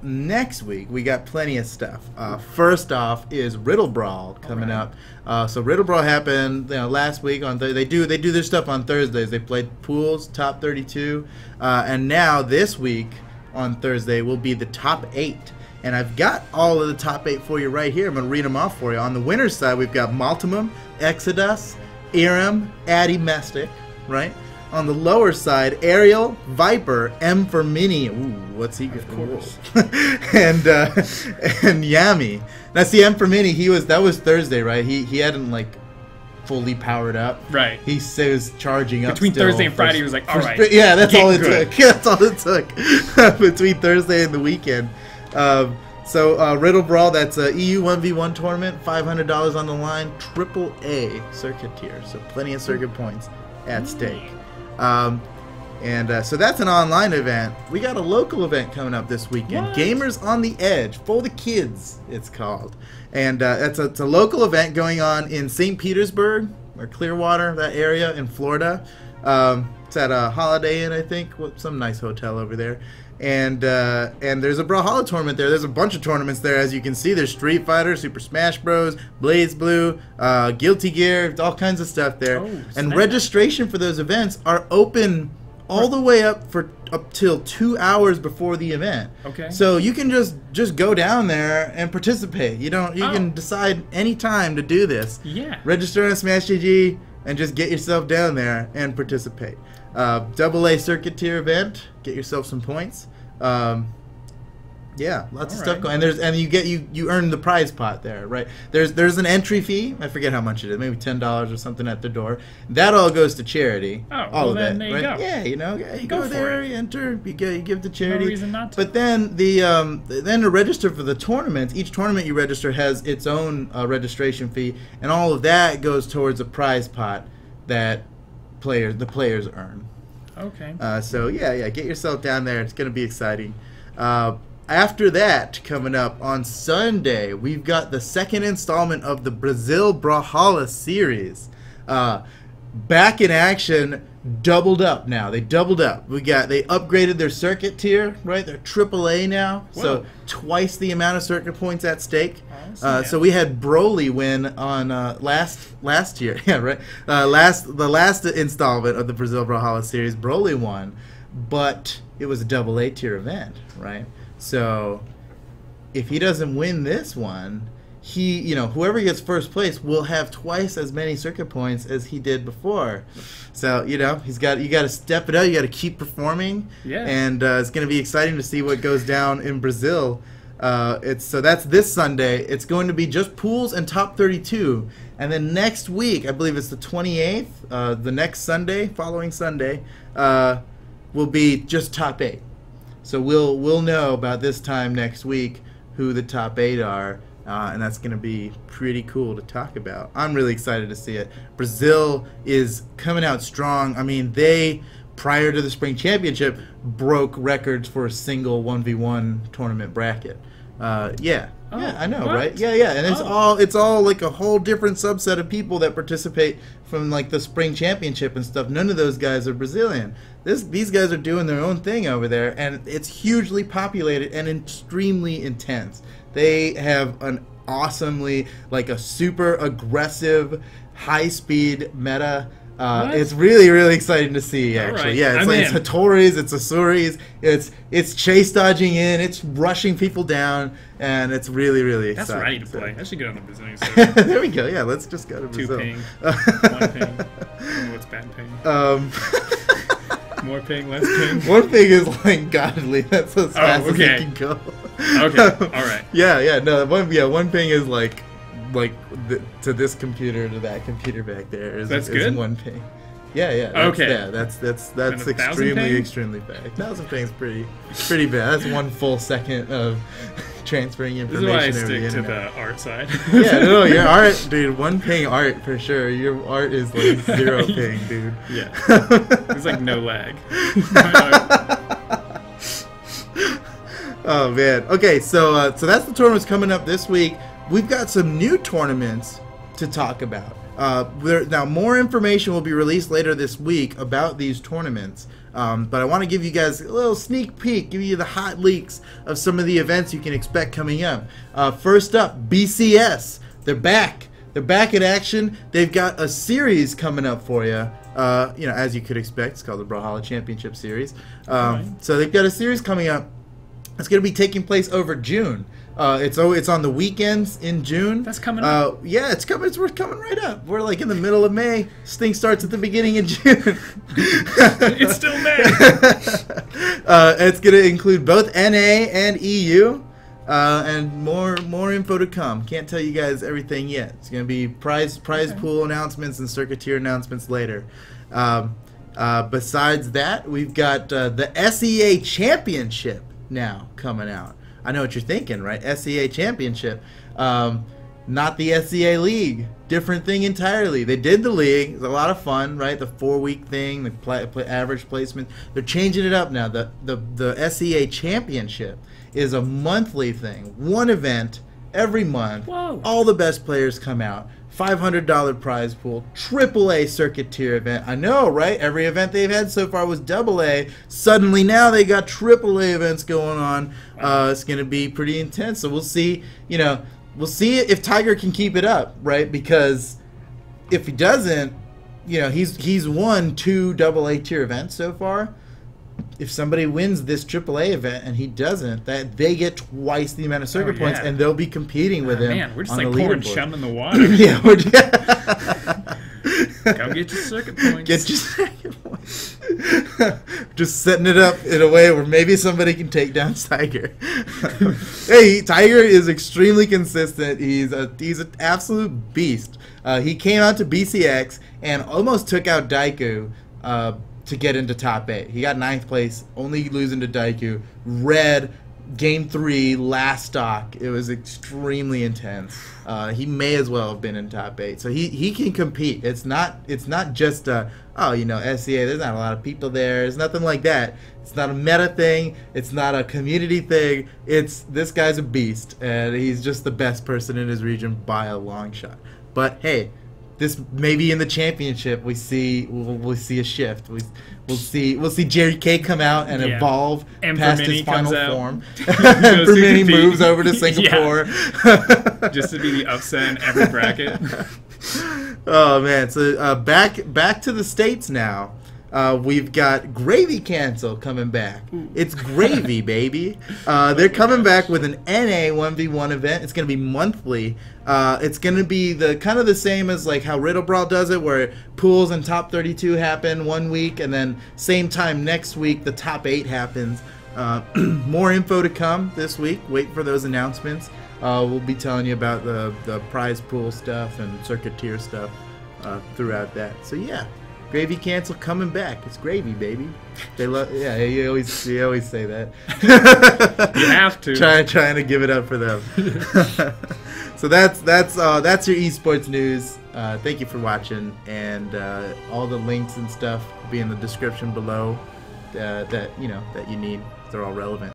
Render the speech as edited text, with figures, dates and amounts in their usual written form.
next week we got plenty of stuff. First off is Riddle Brawl coming up. So Riddle Brawl happened last week on Thursday. They do their stuff on Thursdays. They played pools, top 32, and now this week on Thursday will be the top 8. And I've got all of the top 8 for you right here. I'm going to read them off for you. On the winner's side, we've got Maltimum, Exodus, Irem, Addy Mestic, right? On the lower side, Ariel, Viper, M for Mini. Ooh, what's he got? and Yami. Now, see, M for Mini, that was Thursday, right? He hadn't, like, fully powered up. Right. He was charging up between Thursday and Friday, he was like, all right. Yeah, that's all it took. That's all it took between Thursday and the weekend. So Riddle Brawl, that's a EU 1v1 tournament, $500 on the line, AAA circuit tier, so plenty of circuit points at stake. So that's an online event. We got a local event coming up this weekend. What? Gamers on the Edge for the kids, it's called. And it's a local event going on in St. Petersburg or Clearwater, that area in Florida. It's at a Holiday Inn, I think, some nice hotel over there. And there's a Brawlhalla tournament there. There's a bunch of tournaments there, as you can see. There's Street Fighter, Super Smash Bros, Blaze Blue, Guilty Gear, all kinds of stuff there. And registration for those events are open all the way up till 2 hours before the event. Okay. So you can just go down there and participate. You can decide any time to do this. Yeah. Register on Smash GG and just get yourself down there and participate. AA circuit tier event. Get yourself some points. Yeah, lots of stuff going. And you earn the prize pot there, right? There's an entry fee. I forget how much it is, maybe $10 or something at the door. That all goes to charity. Oh, all of it, there you go. Yeah, you go there, you enter, you give to charity. No reason not to. But then to register for the tournaments, each tournament you register has its own registration fee, and all of that goes towards a prize pot that the players earn. Okay. So yeah, get yourself down there. It's going to be exciting. After that, coming up on Sunday, we've got the second installment of the Brazil Brawlhalla series. Back in action, doubled up now. They doubled up. They upgraded their circuit tier, right? They're AAA now, so twice the amount of circuit points at stake. So we had Broly win on last year, yeah, right. The last installment of the Brazil Brawlhalla series, Broly won, but it was a AA tier event, right? So if he doesn't win this one, whoever gets first place will have twice as many circuit points as he did before. So you got to step it up. You got to keep performing. Yeah. And it's going to be exciting to see what goes down in Brazil. So that's this Sunday. It's going to be just pools and top 32, and then next week, I believe it's the 28th. The next Sunday, following Sunday, will be just top 8. So we'll know about this time next week who the top 8 are, and that's going to be pretty cool to talk about. I'm really excited to see it. Brazil is coming out strong. I mean, prior to the Spring Championship, broke records for a single 1v1 tournament bracket. Yeah, I know, right? Yeah, and it's all like a whole different subset of people that participate from like the Spring Championship and stuff. None of those guys are Brazilian. These guys are doing their own thing over there, and it's hugely populated and extremely intense. They have an awesomely, like a super aggressive, high-speed meta. It's really, really exciting to see, actually. Right. Yeah, it's Hattori's, it's Asuris, it's chase dodging in, it's rushing people down, and it's really, really exciting. That's ready to play. I should get on the Brazilian server. There we go. Yeah, let's just go to Brazil. 2 ping, 1 ping. I don't know what's bad ping. More ping, less ping. 1 ping is like godly. That's as fast as it can go. Okay, all right. Yeah, no, 1 ping is like to this computer to that computer back there is 1 ping. Yeah. That's extremely fast. 1,000 ping is pretty bad. That's 1 full second of transferring information. This is why I stick to the art side. Yeah, no, your art, dude. 1 ping art for sure. Your art is like 0 ping, dude. Yeah, there's like no lag. Oh man. Okay, so that's the tournaments coming up this week. We've got some new tournaments to talk about. Now, more information will be released later this week about these tournaments. But I want to give you guys a little sneak peek, give you the hot leaks of some of the events you can expect coming up. First up, BCS. They're back. They're back in action. They've got a series coming up for you. As you could expect, it's called the Brawlhalla Championship Series. So they've got a series coming up. It's going to be taking place over June. It's on the weekends in June. That's coming up. Yeah, it's coming. We're coming right up. We're like in the middle of May. This thing starts at the beginning of June. It's still May. It's going to include both NA and EU. And more info to come. Can't tell you guys everything yet. It's going to be prize pool announcements and circuit tier announcements later. Besides that, we've got the SEA Championship now coming out. I know what you're thinking, right? SEA Championship. Not the SEA League. Different thing entirely. They did the league. It was a lot of fun, right? The 4-week thing, the average placement. They're changing it up now. The SEA Championship is a monthly thing. One event every month. Whoa. All the best players come out. $500 prize pool. AAA circuit tier event. I know, right? Every event they've had so far was AA. Suddenly now they got AAA events going on. It's going to be pretty intense. So we'll see. We'll see if Tiger can keep it up, right? Because if he doesn't, he's won 2 AA tier events so far. If somebody wins this AAA event and he doesn't, that they get twice the amount of circuit points, and they'll be competing with him. Man, we're just on like the pouring leaderboard. chum in the water. Yeah, Come get your circuit points. Get your circuit points. Just setting it up in a way where maybe somebody can take down Tiger. Hey, Tiger is extremely consistent. He's an absolute beast. He came out to BCX and almost took out Daiku to get into top 8. He got 9th place, only losing to Daiku. Red, game 3, last stock. It was extremely intense. He may as well have been in top 8. So he can compete. It's not just SEA. There's not a lot of people there. It's nothing like that. It's not a meta thing. It's not a community thing. This guy's a beast, and he's just the best person in his region by a long shot. But hey, this maybe in the championship we'll see a shift. We'll see Jerry K come out and evolve and past Vermini his final comes form. Vermini moves over to Singapore. Yeah. Just to be the upset in every bracket. Oh man! So back to the States now. We've got Gravy Cancel coming back. It's Gravy, baby. They're coming back with an NA 1v1 event. It's going to be monthly. It's going to be the same as like how Riddle Brawl does it, where pools and top 32 happen one week, and then same time next week the top 8 happens. More info to come this week. Wait for those announcements. We'll be telling you about the prize pool stuff and circuit tier stuff throughout that. So yeah. Gravy Cancel coming back. It's gravy, baby. They love. Yeah, you always say that. You have to. Trying to give it up for them. So that's your esports news. Thank you for watching, and all the links and stuff will be in the description below that you need. They're all relevant.